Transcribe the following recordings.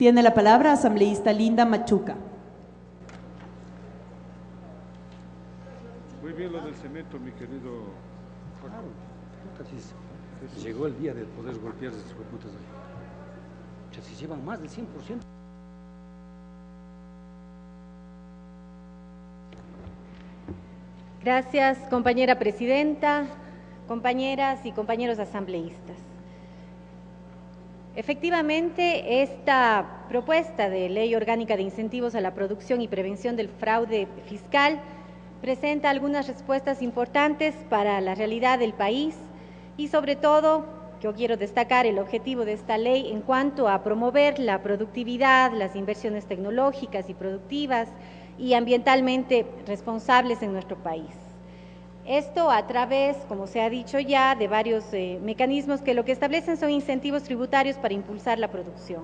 Tiene la palabra asambleísta Linda Machuca. Muy bien lo del cemento, mi querido. Claro, casi llegó el día de poder golpear a estos hueputas hoy. Ya se llevan más del 100%. Gracias, compañera presidenta, compañeras y compañeros asambleístas. Efectivamente, esta propuesta de ley orgánica de incentivos a la producción y prevención del fraude fiscal presenta algunas respuestas importantes para la realidad del país y sobre todo, yo quiero destacar el objetivo de esta ley en cuanto a promover la productividad, las inversiones tecnológicas y productivas y ambientalmente responsables en nuestro país. Esto a través, como se ha dicho ya, de varios mecanismos que lo que establecen son incentivos tributarios para impulsar la producción.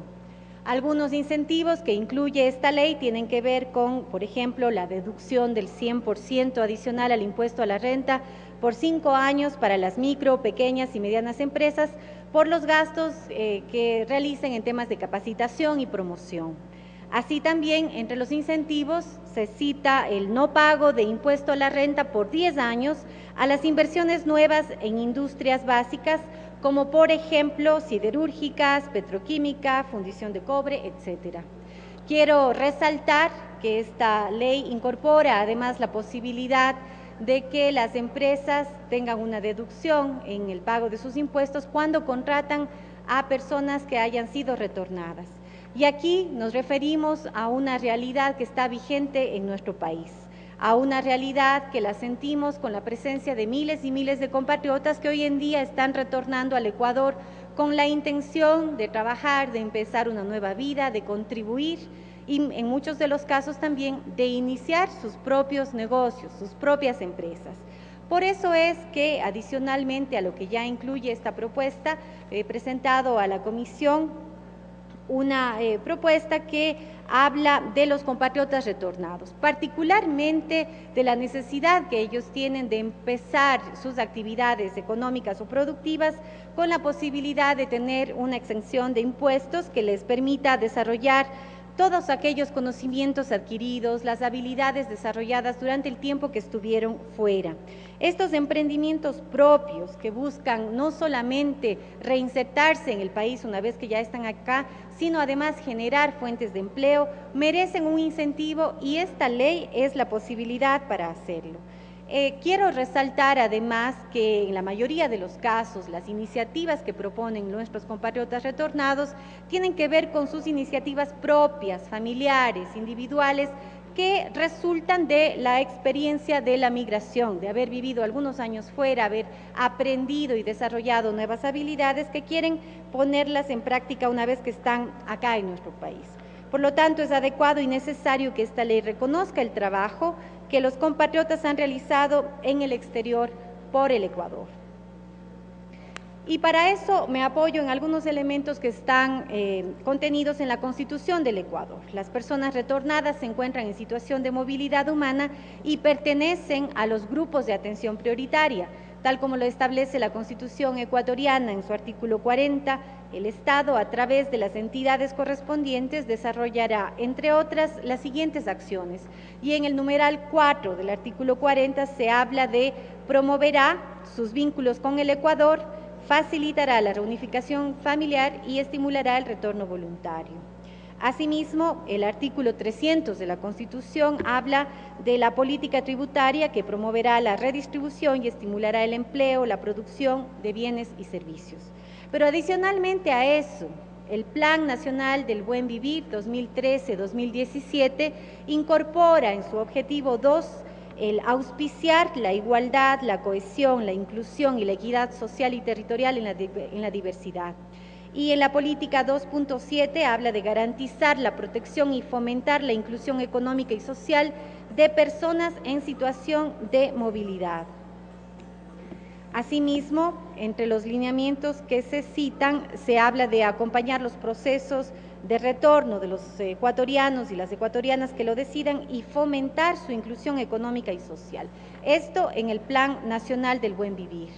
Algunos incentivos que incluye esta ley tienen que ver con, por ejemplo, la deducción del 100% adicional al impuesto a la renta por 5 años para las micro, pequeñas y medianas empresas por los gastos que realicen en temas de capacitación y promoción. Así también, entre los incentivos, se cita el no pago de impuesto a la renta por 10 años a las inversiones nuevas en industrias básicas, como por ejemplo siderúrgicas, petroquímica, fundición de cobre, etcétera. Quiero resaltar que esta ley incorpora además la posibilidad de que las empresas tengan una deducción en el pago de sus impuestos cuando contratan a personas que hayan sido retornadas. Y aquí nos referimos a una realidad que está vigente en nuestro país, a una realidad que la sentimos con la presencia de miles y miles de compatriotas que hoy en día están retornando al Ecuador con la intención de trabajar, de empezar una nueva vida, de contribuir y en muchos de los casos también de iniciar sus propios negocios, sus propias empresas. Por eso es que adicionalmente a lo que ya incluye esta propuesta, he presentado a la comisión una propuesta que habla de los compatriotas retornados, particularmente de la necesidad que ellos tienen de empezar sus actividades económicas o productivas con la posibilidad de tener una exención de impuestos que les permita desarrollar todos aquellos conocimientos adquiridos, las habilidades desarrolladas durante el tiempo que estuvieron fuera. Estos emprendimientos propios que buscan no solamente reinsertarse en el país una vez que ya están acá, sino además generar fuentes de empleo, merecen un incentivo y esta ley es la posibilidad para hacerlo. Quiero resaltar además que en la mayoría de los casos las iniciativas que proponen nuestros compatriotas retornados tienen que ver con sus iniciativas propias, familiares, individuales, que resultan de la experiencia de la migración, de haber vivido algunos años fuera, haber aprendido y desarrollado nuevas habilidades que quieren ponerlas en práctica una vez que están acá en nuestro país. Por lo tanto, es adecuado y necesario que esta ley reconozca el trabajo que los compatriotas han realizado en el exterior por el Ecuador. Y para eso me apoyo en algunos elementos que están contenidos en la Constitución del Ecuador. Las personas retornadas se encuentran en situación de movilidad humana y pertenecen a los grupos de atención prioritaria, tal como lo establece la Constitución ecuatoriana en su artículo 40, el Estado, a través de las entidades correspondientes, desarrollará, entre otras, las siguientes acciones. Y en el numeral 4 del artículo 40 se habla de promoverá sus vínculos con el Ecuador, facilitará la reunificación familiar y estimulará el retorno voluntario. Asimismo, el artículo 300 de la Constitución habla de la política tributaria que promoverá la redistribución y estimulará el empleo, la producción de bienes y servicios. Pero adicionalmente a eso, el Plan Nacional del Buen Vivir 2013-2017 incorpora en su objetivo 2 el auspiciar la igualdad, la cohesión, la inclusión y la equidad social y territorial en la diversidad. Y en la política 2.7 habla de garantizar la protección y fomentar la inclusión económica y social de personas en situación de movilidad. Asimismo, entre los lineamientos que se citan, se habla de acompañar los procesos de retorno de los ecuatorianos y las ecuatorianas que lo decidan y fomentar su inclusión económica y social. Esto en el Plan Nacional del Buen Vivir.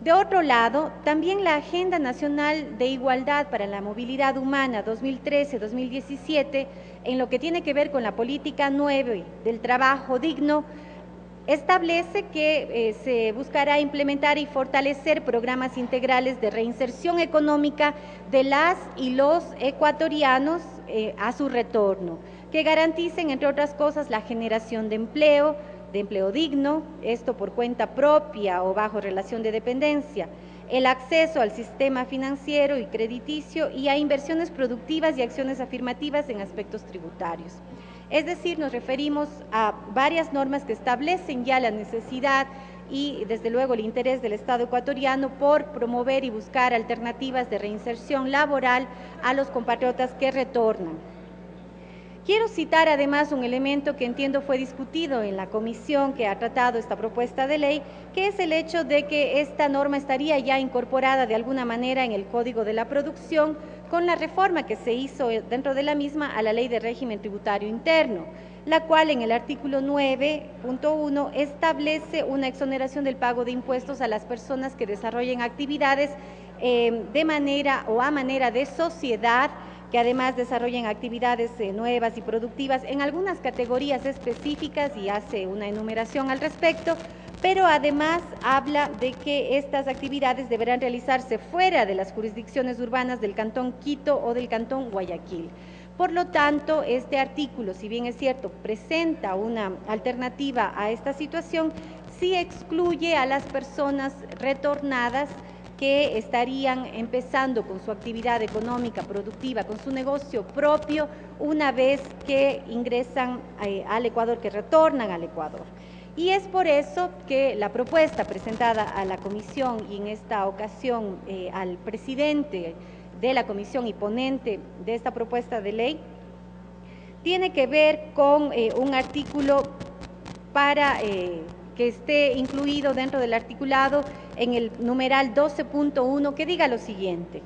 De otro lado, también la Agenda Nacional de Igualdad para la Movilidad Humana 2013-2017, en lo que tiene que ver con la política 9 del trabajo digno, establece que se buscará implementar y fortalecer programas integrales de reinserción económica de las y los ecuatorianos a su retorno, que garanticen, entre otras cosas, la generación de empleo digno, esto por cuenta propia o bajo relación de dependencia, el acceso al sistema financiero y crediticio y a inversiones productivas y acciones afirmativas en aspectos tributarios. Es decir, nos referimos a varias normas que establecen ya la necesidad y desde luego el interés del Estado ecuatoriano por promover y buscar alternativas de reinserción laboral a los compatriotas que retornan. Quiero citar además un elemento que entiendo fue discutido en la comisión que ha tratado esta propuesta de ley, que es el hecho de que esta norma estaría ya incorporada de alguna manera en el Código de la Producción con la reforma que se hizo dentro de la misma a la Ley de Régimen Tributario Interno, la cual en el artículo 9.1 establece una exoneración del pago de impuestos a las personas que desarrollen actividades de manera o a manera de sociedad, que además desarrollen actividades nuevas y productivas en algunas categorías específicas y hace una enumeración al respecto, pero además habla de que estas actividades deberán realizarse fuera de las jurisdicciones urbanas del Cantón Quito o del Cantón Guayaquil. Por lo tanto, este artículo, si bien es cierto, presenta una alternativa a esta situación, sí excluye a las personas retornadas que estarían empezando con su actividad económica, productiva, con su negocio propio, una vez que ingresan al Ecuador, que retornan al Ecuador. Y es por eso que la propuesta presentada a la comisión y en esta ocasión al presidente de la comisión y ponente de esta propuesta de ley, tiene que ver con un artículo para que esté incluido dentro del articulado en el numeral 12.1, que diga lo siguiente: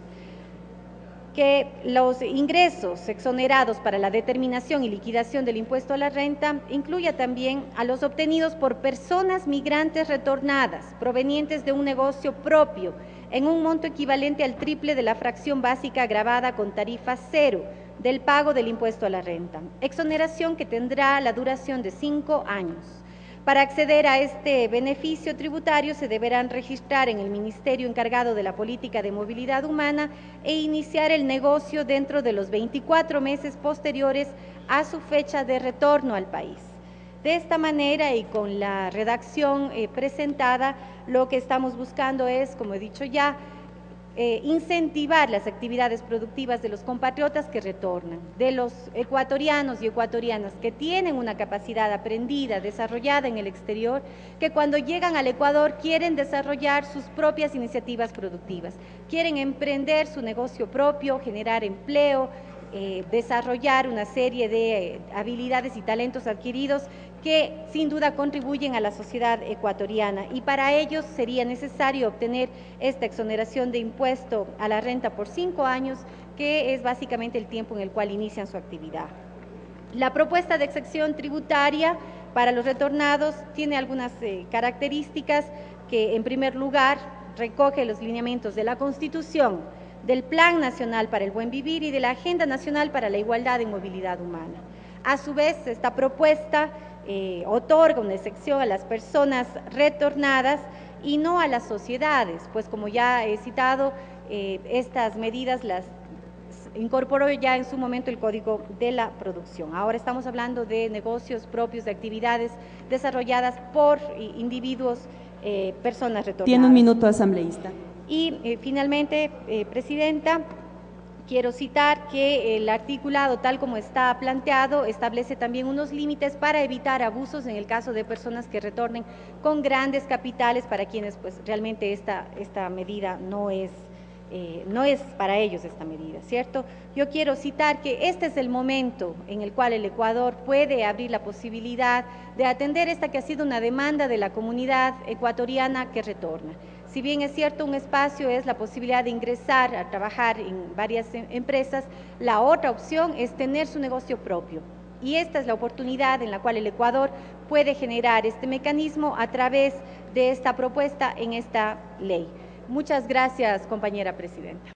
que los ingresos exonerados para la determinación y liquidación del impuesto a la renta incluya también a los obtenidos por personas migrantes retornadas provenientes de un negocio propio en un monto equivalente al triple de la fracción básica gravada con tarifa cero del pago del impuesto a la renta, exoneración que tendrá la duración de 5 años. Para acceder a este beneficio tributario se deberán registrar en el Ministerio encargado de la Política de Movilidad Humana e iniciar el negocio dentro de los 24 meses posteriores a su fecha de retorno al país. De esta manera y con la redacción presentada, lo que estamos buscando es, como he dicho ya, incentivar las actividades productivas de los compatriotas que retornan, de los ecuatorianos y ecuatorianas que tienen una capacidad aprendida, desarrollada en el exterior, que cuando llegan al Ecuador quieren desarrollar sus propias iniciativas productivas, quieren emprender su negocio propio, generar empleo, desarrollar una serie de habilidades y talentos adquiridos que sin duda contribuyen a la sociedad ecuatoriana, y para ellos sería necesario obtener esta exoneración de impuesto a la renta por 5 años, que es básicamente el tiempo en el cual inician su actividad. La propuesta de exención tributaria para los retornados tiene algunas características que, en primer lugar, recoge los lineamientos de la Constitución, del Plan Nacional para el Buen Vivir y de la Agenda Nacional para la Igualdad en Movilidad Humana. A su vez, esta propuesta otorga una exención a las personas retornadas y no a las sociedades, pues como ya he citado, estas medidas las incorporó ya en su momento el Código de la Producción. Ahora estamos hablando de negocios propios, de actividades desarrolladas por individuos, personas retornadas. Tiene un minuto, asambleísta. Y finalmente, Presidenta, quiero citar que el articulado, tal como está planteado, establece también unos límites para evitar abusos en el caso de personas que retornen con grandes capitales, para quienes pues realmente esta medida no es para ellos esta medida, ¿cierto? Yo quiero citar que este es el momento en el cual el Ecuador puede abrir la posibilidad de atender esta que ha sido una demanda de la comunidad ecuatoriana que retorna. Si bien es cierto, un espacio es la posibilidad de ingresar a trabajar en varias empresas, la otra opción es tener su negocio propio. Y esta es la oportunidad en la cual el Ecuador puede generar este mecanismo a través de esta propuesta en esta ley. Muchas gracias, compañera presidenta.